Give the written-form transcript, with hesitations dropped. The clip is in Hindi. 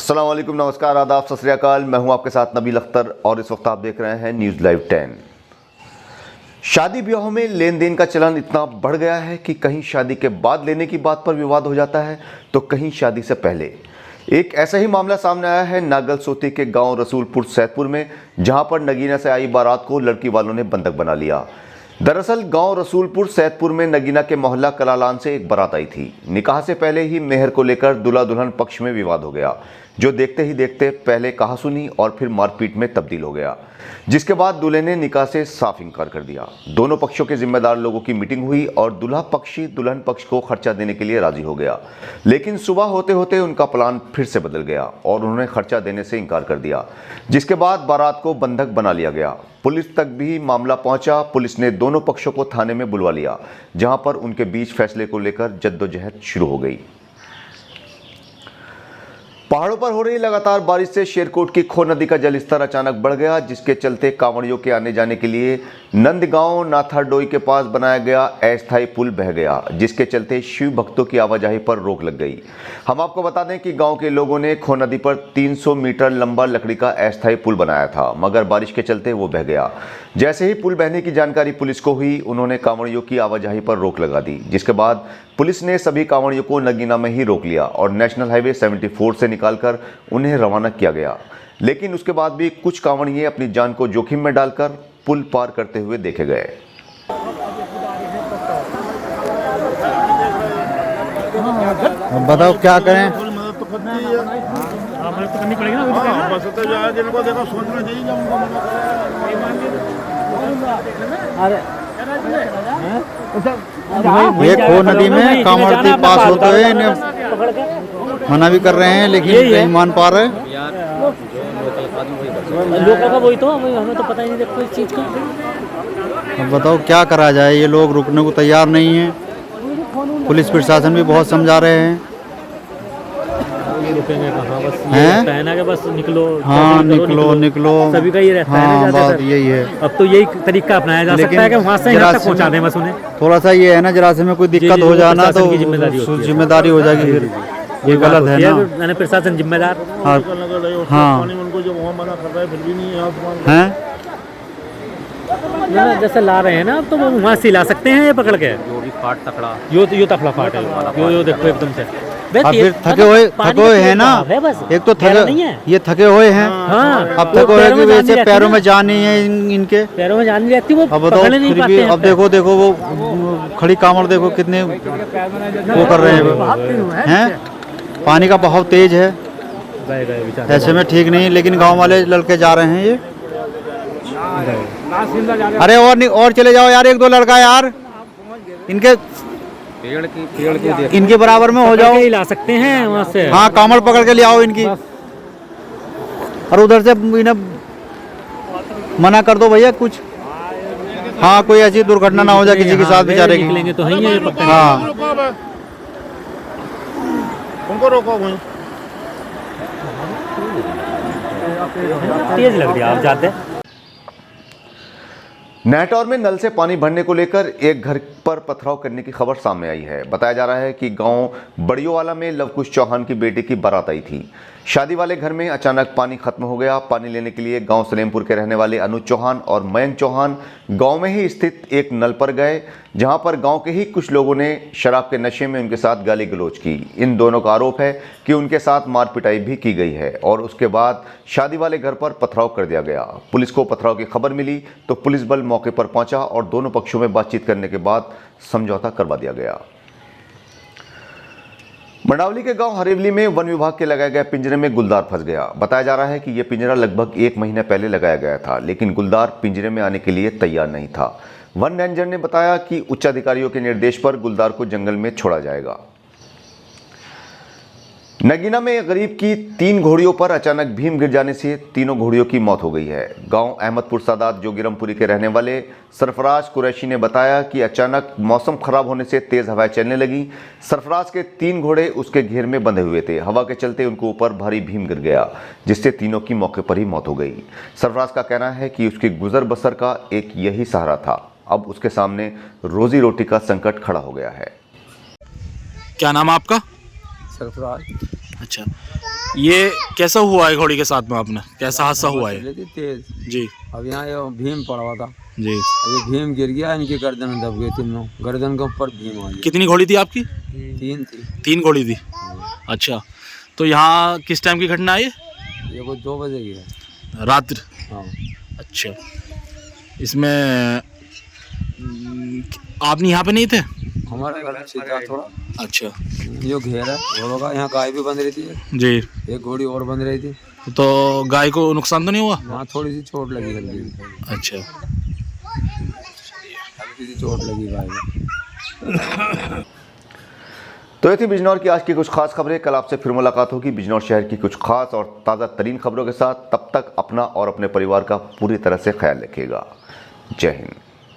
अस्सलाम वालेकुम, नमस्कार, आदाब, सत श्री अकाल। मैं हूं आपके साथ नबील अख्तर और इस वक्त आप देख रहे हैं न्यूज़ लाइव 10। शादी ब्याह में लेन देन का चलन इतना बढ़ गया है कि कहीं शादी के बाद लेने की बात पर विवाद हो जाता है तो कहीं शादी से पहले। एक ऐसा ही मामला सामने आया है नागल सोती के गांव रसूलपुर सैदपुर में, जहां पर नगीना से आई बारात को लड़की वालों ने बंधक बना लिया। दरअसल गांव रसूलपुर सैदपुर में नगीना के मोहल्ला कलालान से एक बारात आई थी। निकाह से पहले ही मेहर को लेकर दूल्हा दुल्हन पक्ष में विवाद हो गया, जो देखते ही देखते पहले कहासुनी और फिर मारपीट में तब्दील हो गया, जिसके बाद दूल्हे ने निकाह से साफ इनकार कर दिया। दोनों पक्षों के जिम्मेदार लोगों की मीटिंग हुई और दूल्हा पक्षी दुल्हन पक्ष को खर्चा देने के लिए राजी हो गया, लेकिन सुबह होते होते उनका प्लान फिर से बदल गया और उन्होंने खर्चा देने से इनकार कर दिया, जिसके बाद बारात को बंधक बना लिया गया। पुलिस तक भी मामला पहुंचा। पुलिस ने दोनों पक्षों को थाने में बुलवा लिया, जहां पर उनके बीच फैसले को लेकर जद्दोजहद शुरू हो गई। पहाड़ों पर हो रही लगातार बारिश से शेरकोट की खो नदी का जलस्तर अचानक बढ़ गया, जिसके चलते कांवड़ियों के आने जाने के लिए नंदगांव नाथाडोई के पास बनाया गया अस्थायी पुल बह गया, जिसके चलते शिव भक्तों की आवाजाही पर रोक लग गई। हम आपको बता दें कि गांव के लोगों ने खो नदी पर 300 मीटर लंबा लकड़ी का अस्थायी पुल बनाया था, मगर बारिश के चलते वो बह गया। जैसे ही पुल बहने की जानकारी पुलिस को हुई, उन्होंने कांवड़ियों की आवाजाही पर रोक लगा दी, जिसके बाद पुलिस ने सभी कांवड़ियों को नगीना में ही रोक लिया और नेशनल हाईवे 74 से निकालकर उन्हें रवाना किया गया। लेकिन उसके बाद भी कुछ कांवड़िए अपनी जान को जोखिम में डालकर पुल पार करते हुए देखे गए। बताओ क्या करें? करनी पड़ेगी ना, बस तो जो है जिनको देखो सोचना चाहिए जब उनको ये खो नदी में कांवड़ती पास होते हुए इन्हें मना भी कर रहे हैं, लेकिन नहीं मान पा रहे। लोकल का वही तो हमें तो पता ही नहीं देखो इस चीज का। अब बताओ क्या करा जाए? ये लोग रुकने को तैयार नहीं है। पुलिस प्रशासन भी बहुत समझा रहे हैं। रुकेंगे कहाँ? बस ये कहना कि बस निकलो। हाँ, निकलो। सभी का ये रहता है हाँ, ना, बात यही है। अब तो यही तरीका अपनाया जा सकता है कि वहाँ से यहाँ तक पहुँचा दें बस उन्हें। थोड़ा सा ये है ना, जरा से में कोई दिक्कत हो जाना तो जिम्मेदारी हो जाएगी, फिर ये गलत है ना। मैंने प्रशासन जिम्मेदार। हाँ उनको जो वहाँ मना कर रहा है फिर भी नहीं हैं, जैसे ला रहे हैं ना, अब तो वो वहाँ से ला सकते हैं ये पकड़ के। जो भी फाट तकड़ा यो तकड़ा फाट है, यो देखो एकदम से। अब फिर थके हुए हैं ना, एक तो ये थके हुए हैं। हाँ, अब थके हुए कि वैसे पैरों में जान नहीं है इनके, पैरों में जान नहीं रहती, वो अब बताओ फिर भी। अब देखो वो खड़ी कांवड़ देखो कितने वो कर रहे हैं। पानी का बहाव तेज है, ऐसे में ठीक नहीं। लेकिन गांव वाले लड़के जा रहे हैं ये। अरे और चले जाओ यार, एक दो लड़का यार, इनके इनके बराबर में हो जाओ। ला सकते हैं वहाँ से। हाँ, कांवड़ पकड़ के ले आओ इनकी, और उधर से इन्हें मना कर दो भैया कुछ। हाँ, कोई ऐसी दुर्घटना ना हो जाए किसी के साथ बेचारे की। निकलेंगे तो है पक्का। हाँ, उनको रोको वहीं। तेज लग रही है, आप जाते। नेहटौर में नल से पानी भरने को लेकर एक घर पर पथराव करने की खबर सामने आई है। बताया जा रहा है कि गांव बड़ियोवाला में लवकुश चौहान की बेटी की बारात आई थी। शादी वाले घर में अचानक पानी खत्म हो गया। पानी लेने के लिए गांव सलेमपुर के रहने वाले अनुज चौहान और मयंक चौहान गांव में ही स्थित एक नल पर गए, जहां पर गांव के ही कुछ लोगों ने शराब के नशे में उनके साथ गाली गलौज की। इन दोनों का आरोप है कि उनके साथ मार पिटाई भी की गई है और उसके बाद शादी वाले घर पर पथराव कर दिया गया। पुलिस को पथराव की खबर मिली तो पुलिस बल मौके पर पहुंचा और दोनों पक्षों में बातचीत करने के बाद समझौता करवा दिया गया। मंडावली के गांव हरेवली में वन विभाग के लगाए गए पिंजरे में गुलदार फंस गया। बताया जा रहा है कि यह पिंजरा लगभग 1 महीने पहले लगाया गया था, लेकिन गुलदार पिंजरे में आने के लिए तैयार नहीं था। वन रेंजर ने बताया कि उच्च अधिकारियों के निर्देश पर गुलदार को जंगल में छोड़ा जाएगा। नगीना में गरीब की 3 घोड़ियों पर अचानक भीम गिर जाने से तीनों घोड़ियों की मौत हो गई है। गांव अहमदपुर सादात जोगिरमपुरी के रहने वाले सरफराज कुरैशी ने बताया कि अचानक मौसम खराब होने से तेज हवाएं चलने लगी। सरफराज के 3 घोड़े उसके घेर में बंधे हुए थे। हवा के चलते उनके ऊपर भारी भीम गिर गया, जिससे तीनों की मौके पर ही मौत हो गई। सरफराज का कहना है कि उसकी गुजर बसर का एक यही सहारा था। अब उसके सामने रोजी रोटी का संकट खड़ा हो गया है। क्या नाम है आपका? सरफराज। अच्छा, ये कैसा हुआ है घोड़ी के साथ में आपने, कैसा हादसा हुआ है? चली थी तेज। जी अब यहाँ ये भीम पड़ा हुआ था, जी। अभी भीम गिर गया, इनकी गर्दन में दब गई, तीनों गर्दन के ऊपर भीम आ गया। कितनी घोड़ी थी आपकी? 3 थी। 3 घोड़ी थी। अच्छा, तो यहाँ किस टाइम की घटना है ये कोई 2 बजे की है। रात्रि? हाँ। अच्छा, इसमें आपने यहाँ पे नहीं थे? हमारे घर से था थोड़ा। अच्छा जो घेर है घोड़ों का, यहाँ गाय भी बंध रही थी, जी। एक घोड़ी और बंध रही थी। तो गाय को नुकसान तो नहीं हुआ? वहाँ थोड़ी सी चोट लगी, हल्की अच्छा, सी चोट लगी गाय को। तो ये थी बिजनौर की आज की कुछ खास खबरें। कल आपसे फिर मुलाकात होगी बिजनौर शहर की कुछ खास और ताज़ा तरीन खबरों के साथ। तब तक अपना और अपने परिवार का पूरी तरह से ख्याल रखिएगा। जय हिंद।